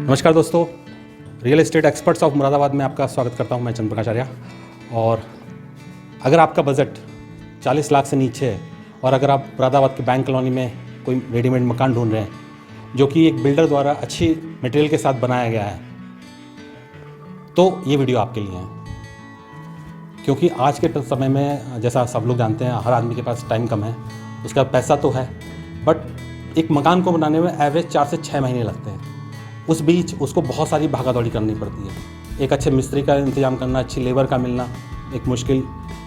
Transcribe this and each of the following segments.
नमस्कार दोस्तों, real estate experts of Moradabad में आपका स्वागत करता हूं। मैं चंद्र प्रकाश आर्या। और अगर आपका बजट 40 लाख से नीचे है और अगर आप मुरादाबाद के बैंक कॉलोनी में कोई रेडीमेड मकान ढूंढ रहे हैं जो कि एक बिल्डर द्वारा अच्छी मटेरियल के साथ बनाया गया है, तो ये वीडियो आपके लिए है। क्योंकि आज के समय में जैसा सब लोग जानते हैं, हर आदमी के पास टाइम कम है, उसका पैसा तो है, बट एक मकान को बनाने में एवरेज 4 से 6 महीने लगते हैं। उस बीच उसको बहुत सारी भागादौड़ी करनी पड़ती है। एक अच्छे मिस्त्री का इंतजाम करना, अच्छी लेबर का मिलना एक मुश्किल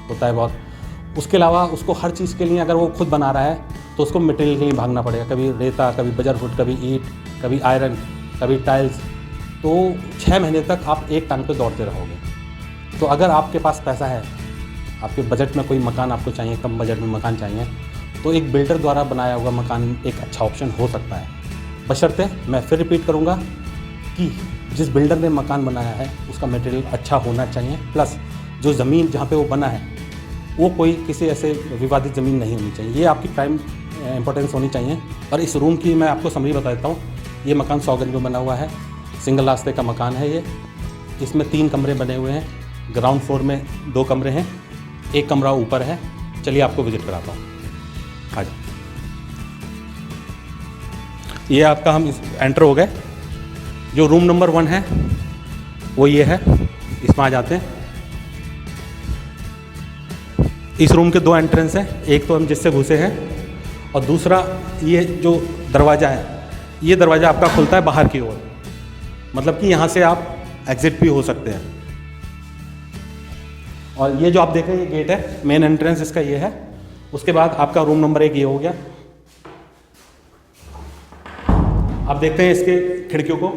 होता है बहुत। उसके अलावा उसको हर चीज़ के लिए, अगर वो खुद बना रहा है तो उसको मटेरियल के लिए भागना पड़ेगा। कभी रेता, कभी बजर फुट, कभी ईंट, कभी आयरन, कभी टाइल्स। तो 6 महीने तक आप एक टांग पे दौड़ते रहोगे। तो अगर आपके पास पैसा है, आपके बजट में कोई मकान आपको चाहिए, कम बजट में मकान चाहिए, तो एक बिल्डर द्वारा बनाया हुआ मकान एक अच्छा ऑप्शन हो सकता है। बशर्ते, मैं फिर रिपीट करूंगा कि जिस बिल्डर ने मकान बनाया है उसका मटेरियल अच्छा होना चाहिए, प्लस जो ज़मीन जहाँ पे वो बना है वो कोई किसी ऐसे विवादित ज़मीन नहीं होनी चाहिए। ये आपकी प्राइम इंपॉर्टेंस होनी चाहिए। और इस रूम की मैं आपको समरी बता देता हूँ। ये मकान 100 गज में बना हुआ है, सिंगल रास्ते का मकान है ये। इसमें 3 कमरे बने हुए हैं। ग्राउंड फ्लोर में 2 कमरे हैं, 1 कमरा ऊपर है। चलिए आपको विजिट कराता हूँ। आ जाओ। ये आपका हम एंटर हो गए। जो रूम नंबर 1 है वो ये है। इसमें आ जाते हैं। इस रूम के 2 एंट्रेंस हैं। एक तो हम जिससे घुसे हैं और दूसरा ये जो दरवाज़ा है, ये दरवाज़ा आपका खुलता है बाहर की ओर। मतलब कि यहाँ से आप एग्जिट भी हो सकते हैं। और ये जो आप देख रहे हैं ये गेट है, मेन एंट्रेंस इसका ये है। उसके बाद आपका रूम नंबर 1 ये हो गया। आप देखते हैं इसके खिड़कियों को,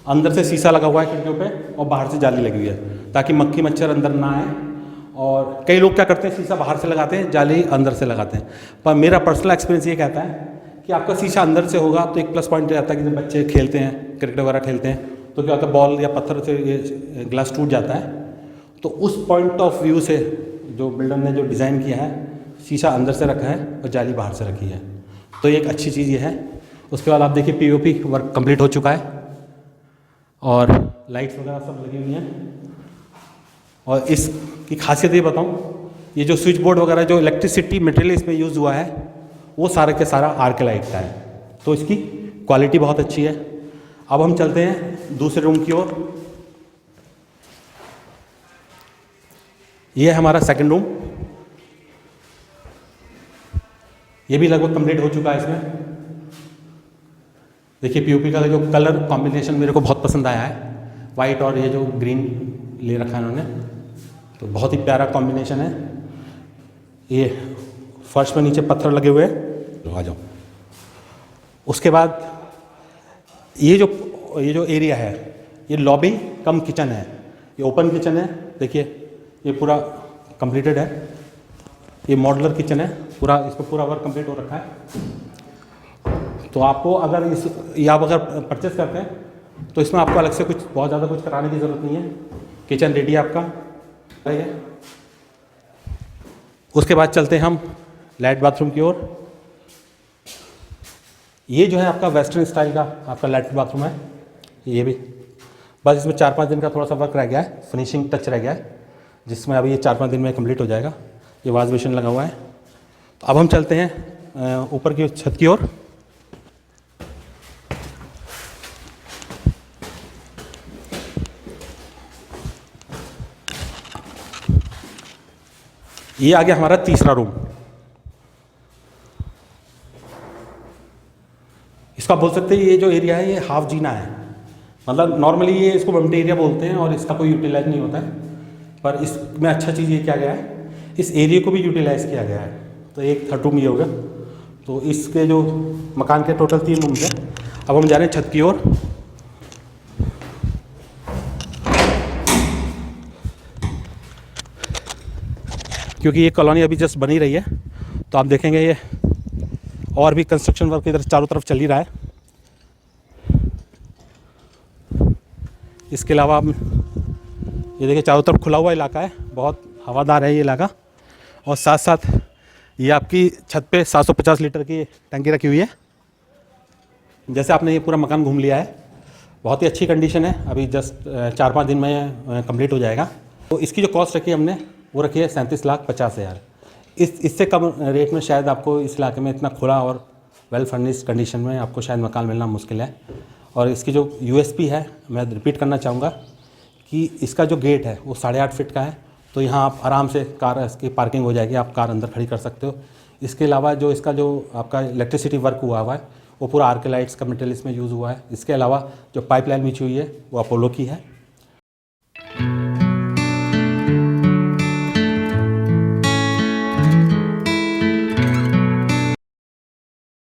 अंदर से शीशा लगा हुआ है खिड़कियों पे और बाहर से जाली लगी हुई है ताकि मक्खी मच्छर अंदर ना आए। और कई लोग क्या करते हैं, शीशा बाहर से लगाते हैं, जाली अंदर से लगाते हैं। पर मेरा पर्सनल एक्सपीरियंस ये कहता है कि आपका शीशा अंदर से होगा तो एक प्लस पॉइंट रहता है कि जब बच्चे खेलते हैं, क्रिकेट वगैरह खेलते हैं, तो क्या होता है, बॉल या पत्थर से ये ग्लास टूट जाता है। तो उस पॉइंट ऑफ व्यू से जो बिल्डर ने जो डिज़ाइन किया है, शीशा अंदर से रखा है और जाली बाहर से रखी है। तो एक अच्छी चीज़ ये है। उसके बाद आप देखिए पीओपी वर्क कंप्लीट हो चुका है और लाइट्स वगैरह सब लगी हुई हैं। और इसकी खासियत ये बताऊं, ये जो स्विच बोर्ड वगैरह जो इलेक्ट्रिसिटी मटेरियल इसमें यूज़ हुआ है वो सारे के सारा आर्कलाइट का है। तो इसकी क्वालिटी बहुत अच्छी है। अब हम चलते हैं दूसरे रूम की ओर। ये है हमारा सेकंड रूम। ये भी लगभग कंप्लीट हो चुका है। इसमें देखिए पीओपी का जो कलर कॉम्बिनेशन मेरे को बहुत पसंद आया है, वाइट और ये जो ग्रीन ले रखा है इन्होंने, तो बहुत ही प्यारा कॉम्बिनेशन है। ये फर्श में नीचे पत्थर लगे हुए हैं। आ जाओ। उसके बाद ये जो एरिया है, ये लॉबी कम किचन है। ये ओपन किचन है। देखिए ये पूरा कंप्लीटेड है। ये मॉडुलर किचन है पूरा। इस पर पूरा वर्क कंप्लीट हो रखा है। तो आपको अगर आप अगर परचेस करते हैं तो इसमें आपको अलग से बहुत ज़्यादा कुछ कराने की ज़रूरत नहीं है। किचन रेडी है आपका। है। उसके बाद चलते हैं हम लैट बाथरूम की ओर। ये जो है आपका वेस्टर्न स्टाइल का आपका लैट बाथरूम है। ये भी बस इसमें 4-5 दिन का थोड़ा सा वर्क रह गया है, फिनिशिंग टच रह गया है, जिसमें अभी ये 4-5 दिन में कंप्लीट हो जाएगा। ये वॉश बेसिन लगा हुआ है। तो अब हम चलते हैं ऊपर की छत की ओर। ये आ गया हमारा तीसरा रूम। इसका बोल सकते हैं ये जो एरिया है ये हाफ जीना है। मतलब नॉर्मली ये इसको मल्टी एरिया बोलते हैं और इसका कोई यूटिलाइज नहीं होता है, पर इसमें अच्छा चीज़ ये किया गया है, इस एरिया को भी यूटिलाइज किया गया है। तो एक थर्ड रूम ये होगा। तो इसके जो मकान के टोटल 3 रूम्स हैं। अब हम जा रहे हैं छत की ओर। क्योंकि ये कॉलोनी अभी जस्ट बनी रही है, तो आप देखेंगे ये और भी कंस्ट्रक्शन वर्क इधर चारों तरफ चल ही रहा है। इसके अलावा ये देखिए चारों तरफ खुला हुआ इलाका है, बहुत हवादार है ये इलाका। और साथ साथ ये आपकी छत पे 750 लीटर की टंकी रखी हुई है। जैसे आपने ये पूरा मकान घूम लिया है, बहुत ही अच्छी कंडीशन है, अभी जस्ट 4-5 दिन में कंप्लीट हो जाएगा। तो इसकी जो कॉस्ट रखी है हमने वो रखी है 37,50,000। इससे कम रेट में शायद आपको इस इलाके में इतना खुला और वेल फर्निश्ड कंडीशन में आपको शायद मकान मिलना मुश्किल है। और इसकी जो यूएसपी है, मैं रिपीट करना चाहूँगा कि इसका जो गेट है वो 8.5 फीट का है, तो यहाँ आप आराम से कार इसकी पार्किंग हो जाएगी, आप कार अंदर खड़ी कर सकते हो। इसके अलावा जो इसका जो आपका इलेक्ट्रिसिटी वर्क हुआ है वो पूरा आर्के लाइट्स का मटेरियल इसमें यूज़ हुआ है। इसके अलावा जो पाइपलाइन बिछी हुई है वो अपोलो की है।